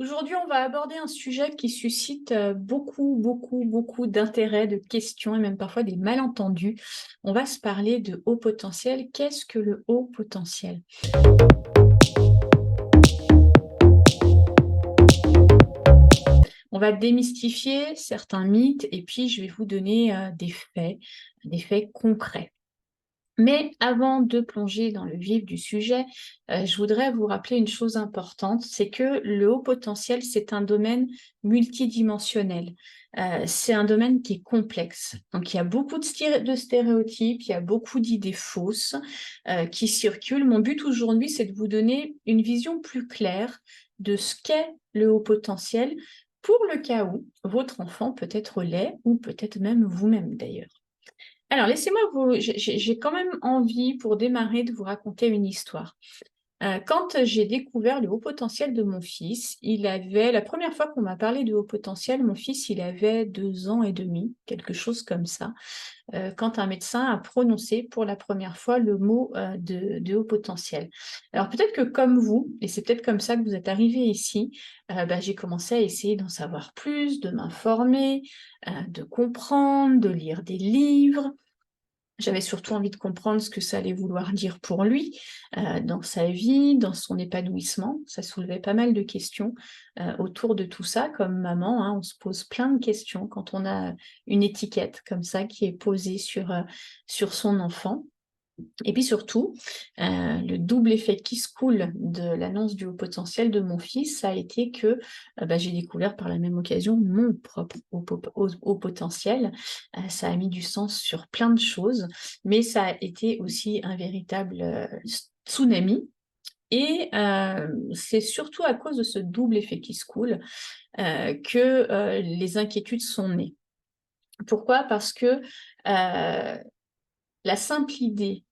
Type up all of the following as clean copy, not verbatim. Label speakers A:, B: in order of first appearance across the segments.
A: Aujourd'hui, on va aborder un sujet qui suscite beaucoup d'intérêt, de questions et même parfois des malentendus. On va se parler de haut potentiel. Qu'est-ce que le haut potentiel? On va démystifier certains mythes et puis je vais vous donner des faits concrets. Mais avant de plonger dans le vif du sujet, je voudrais vous rappeler une chose importante, c'est que le haut potentiel, c'est un domaine multidimensionnel. C'est un domaine qui est complexe. Donc il y a beaucoup de stéréotypes, il y a beaucoup d'idées fausses qui circulent. Mon but aujourd'hui, c'est de vous donner une vision plus claire de ce qu'est le haut potentiel pour le cas où votre enfant peut-être l'est ou peut-être même vous-même d'ailleurs. Alors, laissez-moi vous j'ai quand même envie, pour démarrer, de vous raconter une histoire. Quand j'ai découvert le haut potentiel de mon fils, la première fois qu'on m'a parlé de haut potentiel, mon fils, il avait 2 ans et demi, quelque chose comme ça, quand un médecin a prononcé pour la première fois le mot, de haut potentiel. Alors peut-être que comme vous, et c'est peut-être comme ça que vous êtes arrivé ici, j'ai commencé à essayer d'en savoir plus, de m'informer, de comprendre, de lire des livres. J'avais surtout envie de comprendre ce que ça allait vouloir dire pour lui, dans sa vie, dans son épanouissement. Ça soulevait pas mal de questions, autour de tout ça. Comme maman, hein, on se pose plein de questions quand on a une étiquette comme ça qui est posée sur son enfant. Et puis surtout, le double effet qui se coule de l'annonce du haut potentiel de mon fils, ça a été que, j'ai découvert par la même occasion mon propre haut potentiel. Ça a mis du sens sur plein de choses, mais ça a été aussi un véritable, tsunami et c'est surtout à cause de ce double effet qui se coule, que, les inquiétudes sont nées. Pourquoi? Parce que, la simple idée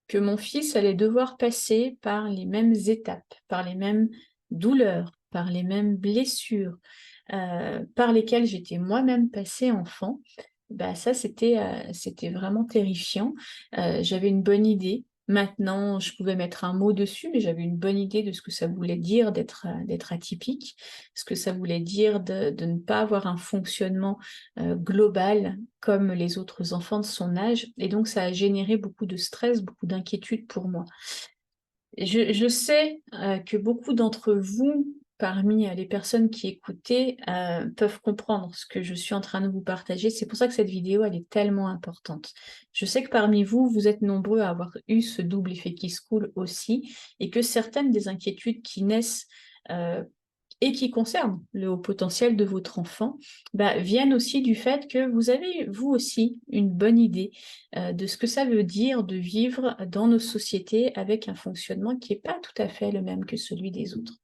A: que mon fils allait devoir passer par les mêmes étapes, par les mêmes douleurs, par les mêmes blessures, par lesquelles j'étais moi-même passée enfant, ça c'était vraiment terrifiant. J'avais une bonne idée. Maintenant, je pouvais mettre un mot dessus, mais j'avais une bonne idée de ce que ça voulait dire d'être atypique, ce que ça voulait dire de ne pas avoir un fonctionnement, global comme les autres enfants de son âge et donc ça a généré beaucoup de stress, beaucoup d'inquiétude pour moi. Je sais, que beaucoup d'entre vous, parmi, les personnes qui écoutaient, peuvent comprendre ce que je suis en train de vous partager. C'est pour ça que cette vidéo, elle est tellement importante. Je sais que parmi vous, vous êtes nombreux à avoir eu ce double effet qui se coule aussi et que certaines des inquiétudes qui naissent, heu, et qui concernent le haut potentiel de votre enfant, viennent aussi du fait que vous avez, vous aussi, une bonne idée de ce que ça veut dire de vivre dans nos sociétés avec un fonctionnement qui n'est pas tout à fait le même que celui des autres.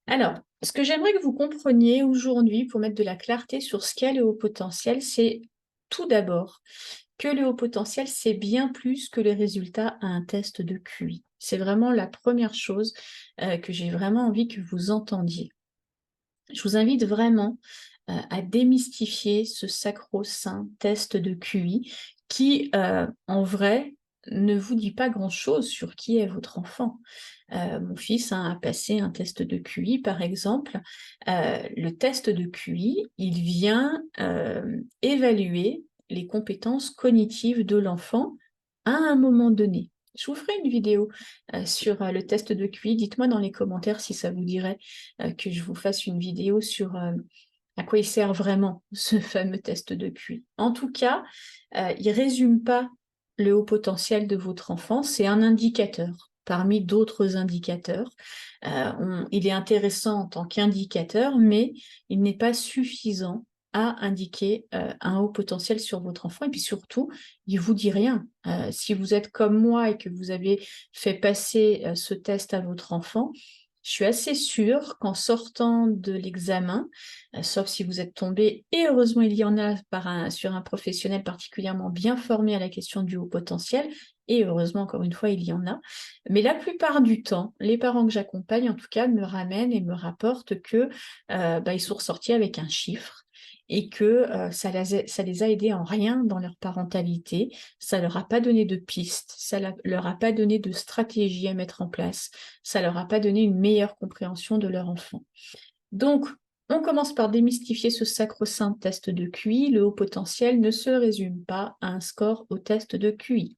A: Alors, ce que j'aimerais que vous compreniez aujourd'hui pour mettre de la clarté sur ce qu'est le haut potentiel, c'est tout d'abord que le haut potentiel, c'est bien plus que le résultat à un test de QI. C'est vraiment la première chose que j'ai vraiment envie que vous entendiez. Je vous invite vraiment, à démystifier ce sacro-saint test de QI qui, en vrai, ne vous dit pas grand-chose sur qui est votre enfant. Mon fils, hein, a passé un test de QI, par exemple. Le test de QI, il vient, évaluer les compétences cognitives de l'enfant à un moment donné. Je vous ferai une vidéo, sur, le test de QI. Dites-moi dans les commentaires si ça vous dirait, que je vous fasse une vidéo sur, à quoi il sert vraiment ce fameux test de QI. En tout cas, il résume pas le haut potentiel de votre enfant, c'est un indicateur parmi d'autres indicateurs. Il est intéressant en tant qu'indicateur, mais il n'est pas suffisant à indiquer, un haut potentiel sur votre enfant et puis surtout, il vous dit rien. Si vous êtes comme moi et que vous avez fait passer, ce test à votre enfant, je suis assez sûre qu'en sortant de l'examen, sauf si vous êtes tombé, et heureusement il y en a sur un professionnel particulièrement bien formé à la question du haut potentiel, et heureusement encore une fois il y en a. Mais la plupart du temps, les parents que j'accompagne en tout cas me ramènent et me rapportent que ils sont ressortis avec un chiffre et que ça les a aidés en rien dans leur parentalité, ça leur a pas donné de pistes, leur a pas donné de stratégie à mettre en place, ça leur a pas donné une meilleure compréhension de leur enfant. Donc, on commence par démystifier ce sacro-saint test de QI. Le haut potentiel ne se résume pas à un score au test de QI.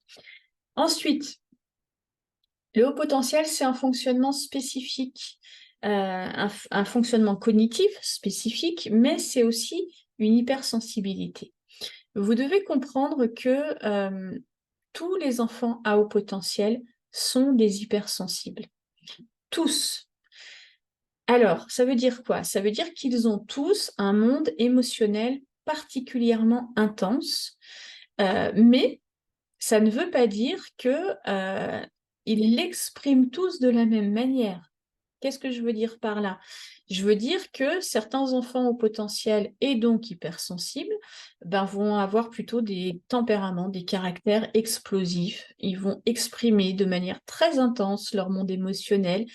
A: Ensuite, le haut potentiel, c'est un fonctionnement spécifique, un fonctionnement cognitif spécifique, mais c'est aussi une hypersensibilité. Vous devez comprendre que tous les enfants à haut potentiel sont des hypersensibles. Tous. Alors, ça veut dire quoi? Ça veut dire qu'ils ont tous un monde émotionnel particulièrement intense, mais ça ne veut pas dire qu'ils l'expriment tous de la même manière. Qu'est-ce que je veux dire par là? Je veux dire que certains enfants au potentiel et donc hypersensibles vont avoir plutôt des tempéraments, des caractères explosifs. Ils vont exprimer de manière très intense leur monde émotionnel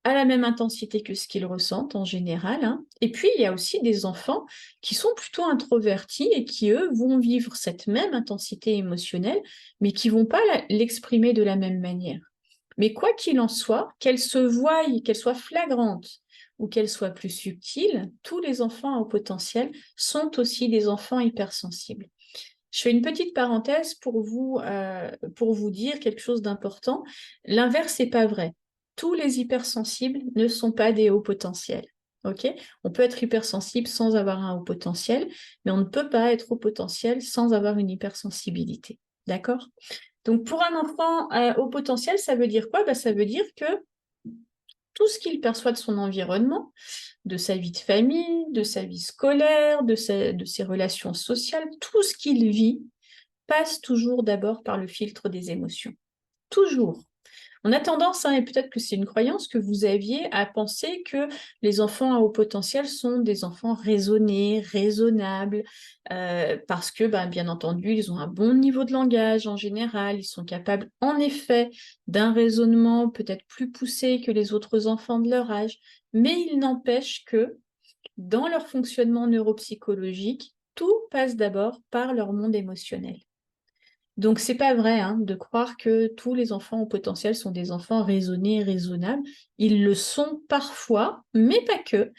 A: à la même intensité que ce qu'ils ressentent en général, hein. Et puis, il y a aussi des enfants qui sont plutôt introvertis et qui, eux, vont vivre cette même intensité émotionnelle, mais qui vont pas l'exprimer de la même manière. Mais quoi qu'il en soit, qu'elle se voie, qu'elle soit flagrante ou qu'elle soit plus subtile, tous les enfants au potentiel sont aussi des enfants hypersensibles. Je fais une petite parenthèse pour vous dire quelque chose d'important. L'inverse n'est pas vrai. Tous les hypersensibles ne sont pas des hauts potentiels. Ok? On peut être hypersensible sans avoir un haut potentiel, mais on ne peut pas être haut potentiel sans avoir une hypersensibilité. D'accord? Donc, pour un enfant haut potentiel, ça veut dire quoi? Ça veut dire que tout ce qu'il perçoit de son environnement, de sa vie de famille, de sa vie scolaire, de ses relations sociales, tout ce qu'il vit passe toujours d'abord par le filtre des émotions. Toujours. On a tendance, et peut-être que c'est une croyance que vous aviez, à penser que les enfants à haut potentiel sont des enfants raisonnés, raisonnables, parce que, bien entendu, ils ont un bon niveau de langage en général, ils sont capables, en effet, d'un raisonnement peut-être plus poussé que les autres enfants de leur âge, mais il n'empêche que, dans leur fonctionnement neuropsychologique, tout passe d'abord par leur monde émotionnel. Donc, c'est pas vrai de croire que tous les enfants au potentiel sont des enfants raisonnés et raisonnables. Ils le sont parfois, mais pas que,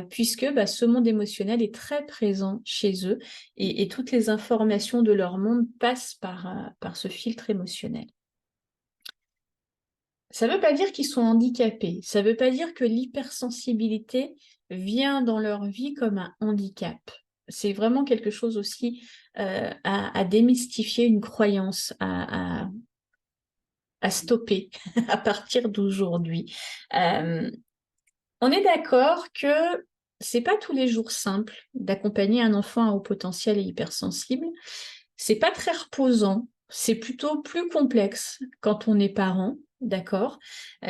A: puisque ce monde émotionnel est très présent chez eux et toutes les informations de leur monde passent par ce filtre émotionnel. Ça ne veut pas dire qu'ils sont handicapés. Ça ne veut pas dire que l'hypersensibilité vient dans leur vie comme un handicap. C'est vraiment quelque chose aussi à démystifier, une croyance à stopper à partir d'aujourd'hui. On est d'accord que c'est pas tous les jours simple d'accompagner un enfant à haut potentiel et hypersensible. C'est pas très reposant. C'est plutôt plus complexe quand on est parent, d'accord?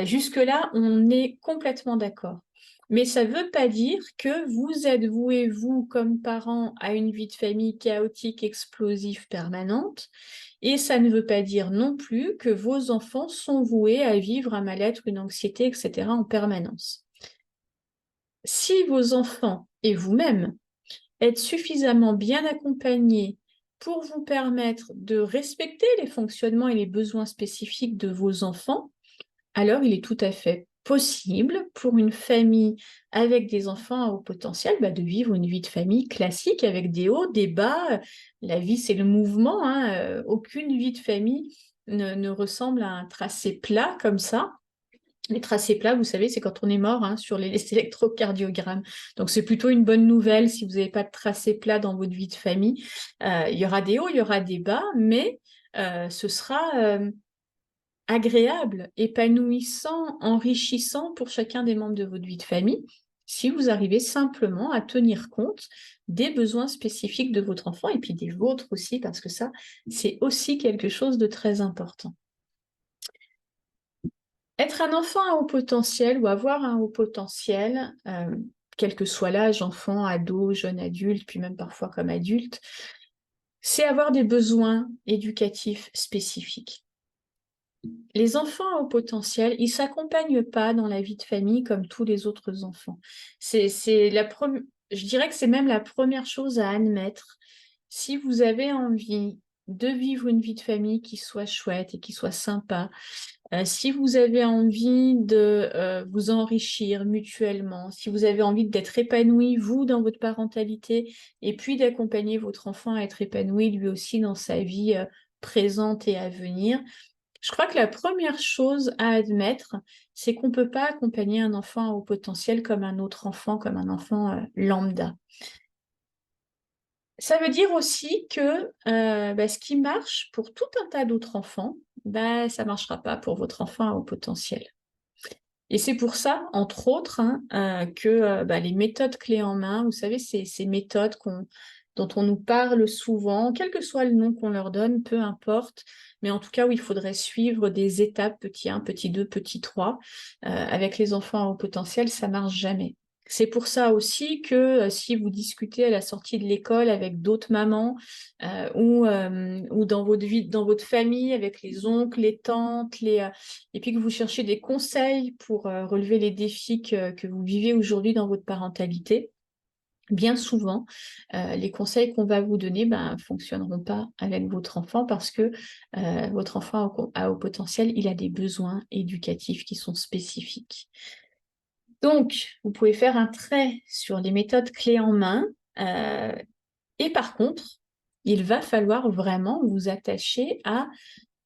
A: Jusque-là, on est complètement d'accord. Mais ça ne veut pas dire que vous êtes voué, vous, comme parent, à une vie de famille chaotique, explosive, permanente. Et ça ne veut pas dire non plus que vos enfants sont voués à vivre un mal-être, une anxiété, etc. en permanence. Si vos enfants et vous-même êtes suffisamment bien accompagnés pour vous permettre de respecter les fonctionnements et les besoins spécifiques de vos enfants, alors il est tout à fait possible pour une famille avec des enfants à haut potentiel de vivre une vie de famille classique avec des hauts, des bas. La vie, c'est le mouvement. Aucune vie de famille ne ressemble à un tracé plat comme ça. Les tracés plats, vous savez, c'est quand on est mort sur les électrocardiogrammes. Donc, c'est plutôt une bonne nouvelle si vous n'avez pas de tracé plat dans votre vie de famille. Il y aura des hauts, il y aura des bas, mais ce sera agréable, épanouissant, enrichissant pour chacun des membres de votre vie de famille si vous arrivez simplement à tenir compte des besoins spécifiques de votre enfant et puis des vôtres aussi, parce que ça, c'est aussi quelque chose de très important. Être un enfant à haut potentiel ou avoir un haut potentiel, quel que soit l'âge, enfant, ado, jeune adulte, puis même parfois comme adulte, c'est avoir des besoins éducatifs spécifiques. Les enfants à haut potentiel, ils ne s'accompagnent pas dans la vie de famille comme tous les autres enfants. Je dirais que c'est même la première chose à admettre. Si vous avez envie de vivre une vie de famille qui soit chouette et qui soit sympa, Si vous avez envie de vous enrichir mutuellement, si vous avez envie d'être épanoui, vous, dans votre parentalité, et puis d'accompagner votre enfant à être épanoui lui aussi dans sa vie présente et à venir, je crois que la première chose à admettre, c'est qu'on ne peut pas accompagner un enfant à haut potentiel comme un autre enfant, comme un enfant lambda. Ça veut dire aussi que ce qui marche pour tout un tas d'autres enfants, ça ne marchera pas pour votre enfant à haut potentiel. Et c'est pour ça, entre autres, que les méthodes clés en main, vous savez, ces méthodes dont on nous parle souvent, quel que soit le nom qu'on leur donne, peu importe, mais en tout cas où il faudrait suivre des étapes, petit 1, petit 2, petit 3, avec les enfants à haut potentiel, ça ne marche jamais. C'est pour ça aussi que si vous discutez à la sortie de l'école avec d'autres mamans ou dans votre famille avec les oncles, les tantes, et puis que vous cherchez des conseils pour relever les défis que vous vivez aujourd'hui dans votre parentalité, bien souvent, les conseils qu'on va vous donner ne fonctionneront pas avec votre enfant parce que votre enfant a au potentiel, il a des besoins éducatifs qui sont spécifiques. Donc, vous pouvez faire un trait sur les méthodes clés en main. Et par contre, il va falloir vraiment vous attacher à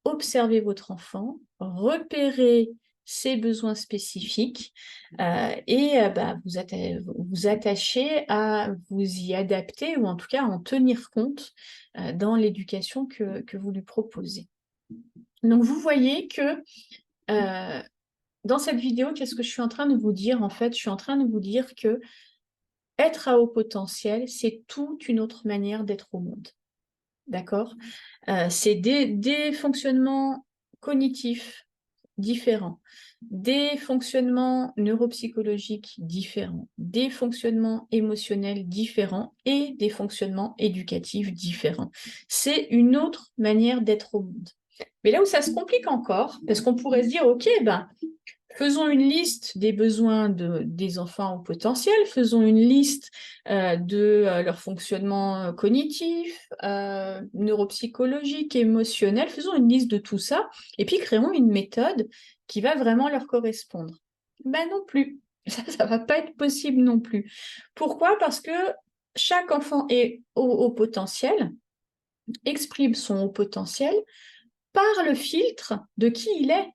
A: observer votre enfant, repérer ses besoins spécifiques et vous attacher à vous y adapter ou en tout cas en tenir compte dans l'éducation que vous lui proposez. Donc, vous voyez que dans cette vidéo, qu'est-ce que je suis en train de vous dire? En fait, je suis en train de vous dire que être à haut potentiel, c'est toute une autre manière d'être au monde. D'accord? C'est des fonctionnements cognitifs différents, des fonctionnements neuropsychologiques différents, des fonctionnements émotionnels différents et des fonctionnements éducatifs différents. C'est une autre manière d'être au monde. Mais là où ça se complique encore, parce qu'on pourrait se dire, OK, faisons une liste des besoins des enfants au potentiel, faisons une liste de leur fonctionnement cognitif, neuropsychologique, émotionnel, faisons une liste de tout ça, et puis créons une méthode qui va vraiment leur correspondre. Non plus, ça ne va pas être possible non plus. Pourquoi? Parce que chaque enfant est au potentiel, exprime son haut potentiel par le filtre de qui il est,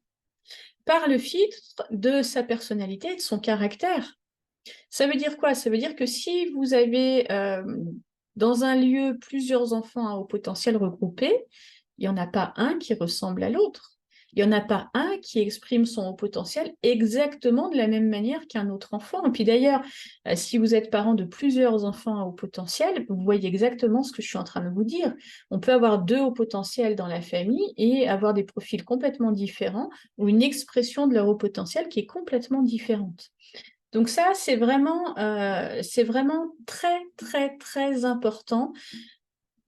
A: par le filtre de sa personnalité et de son caractère. Ça veut dire quoi? Ça veut dire que si vous avez dans un lieu plusieurs enfants à haut potentiel regroupés, il n'y en a pas un qui ressemble à l'autre. Il n'y en a pas un qui exprime son haut potentiel exactement de la même manière qu'un autre enfant. Et puis d'ailleurs, si vous êtes parent de plusieurs enfants à haut potentiel, vous voyez exactement ce que je suis en train de vous dire. On peut avoir 2 hauts potentiels dans la famille et avoir des profils complètement différents ou une expression de leur haut potentiel qui est complètement différente. Donc ça, c'est vraiment très, très, très important.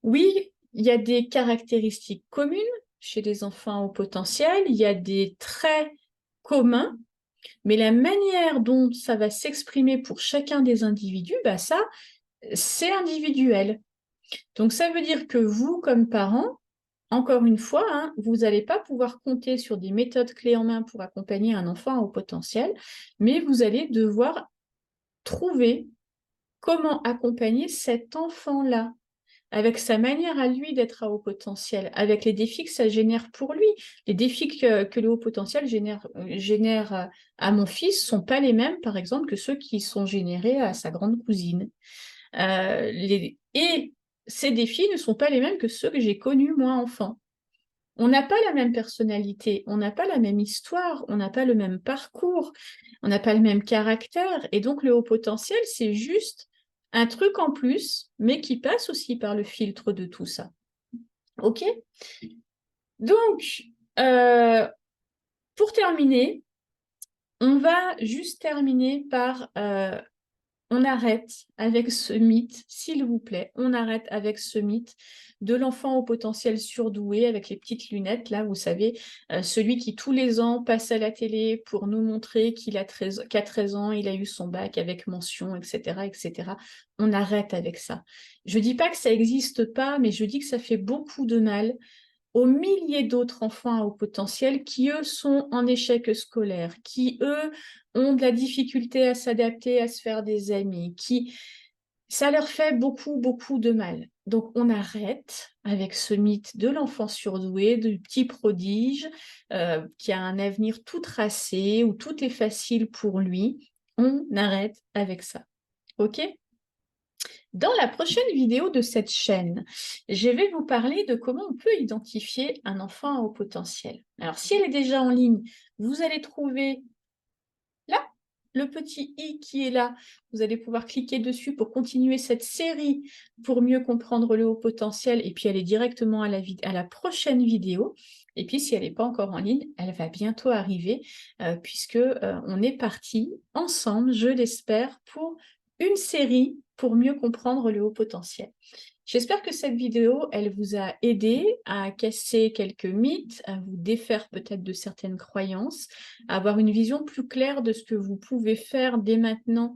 A: Oui, il y a des caractéristiques communes chez les enfants au potentiel, il y a des traits communs, mais la manière dont ça va s'exprimer pour chacun des individus, ça, c'est individuel. Donc ça veut dire que vous, comme parents, encore une fois, vous n'allez pas pouvoir compter sur des méthodes clés en main pour accompagner un enfant au potentiel, mais vous allez devoir trouver comment accompagner cet enfant-là, avec sa manière à lui d'être à haut potentiel, avec les défis que ça génère pour lui. Les défis que le haut potentiel génère à mon fils ne sont pas les mêmes, par exemple, que ceux qui sont générés à sa grande cousine. Et ces défis ne sont pas les mêmes que ceux que j'ai connus, moi, enfant. On n'a pas la même personnalité, on n'a pas la même histoire, on n'a pas le même parcours, on n'a pas le même caractère. Et donc, le haut potentiel, c'est juste un truc en plus, mais qui passe aussi par le filtre de tout ça. OK? Donc, pour terminer, on va juste terminer par on arrête avec ce mythe, s'il vous plaît, on arrête avec ce mythe de l'enfant au potentiel surdoué avec les petites lunettes, là, vous savez, celui qui tous les ans passe à la télé pour nous montrer qu'à 13 ans, il a eu son bac avec mention, etc., etc. On arrête avec ça. Je ne dis pas que ça n'existe pas, mais je dis que ça fait beaucoup de mal aux milliers d'autres enfants à haut potentiel qui, eux, sont en échec scolaire, qui, eux, ont de la difficulté à s'adapter, à se faire des amis, qui... Ça leur fait beaucoup, beaucoup de mal. Donc, on arrête avec ce mythe de l'enfant surdoué, du petit prodige, qui a un avenir tout tracé, où tout est facile pour lui. On arrête avec ça. OK? Dans la prochaine vidéo de cette chaîne, je vais vous parler de comment on peut identifier un enfant à haut potentiel. Alors, si elle est déjà en ligne, vous allez trouver là le petit i qui est là. Vous allez pouvoir cliquer dessus pour continuer cette série pour mieux comprendre le haut potentiel et puis aller directement à la prochaine vidéo. Et puis, si elle n'est pas encore en ligne, elle va bientôt arriver puisque on est parti ensemble, je l'espère, pour une série pour mieux comprendre le haut potentiel. J'espère que cette vidéo, elle vous a aidé à casser quelques mythes, à vous défaire peut-être de certaines croyances, à avoir une vision plus claire de ce que vous pouvez faire dès maintenant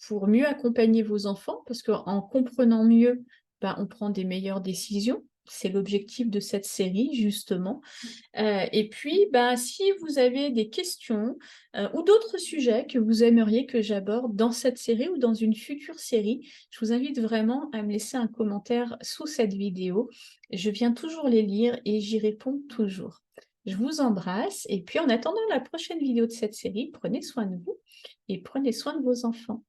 A: pour mieux accompagner vos enfants, parce qu'en comprenant mieux, on prend des meilleures décisions. C'est l'objectif de cette série, justement. Et puis, si vous avez des questions ou d'autres sujets que vous aimeriez que j'aborde dans cette série ou dans une future série, je vous invite vraiment à me laisser un commentaire sous cette vidéo. Je viens toujours les lire et j'y réponds toujours. Je vous embrasse et puis en attendant la prochaine vidéo de cette série, prenez soin de vous et prenez soin de vos enfants.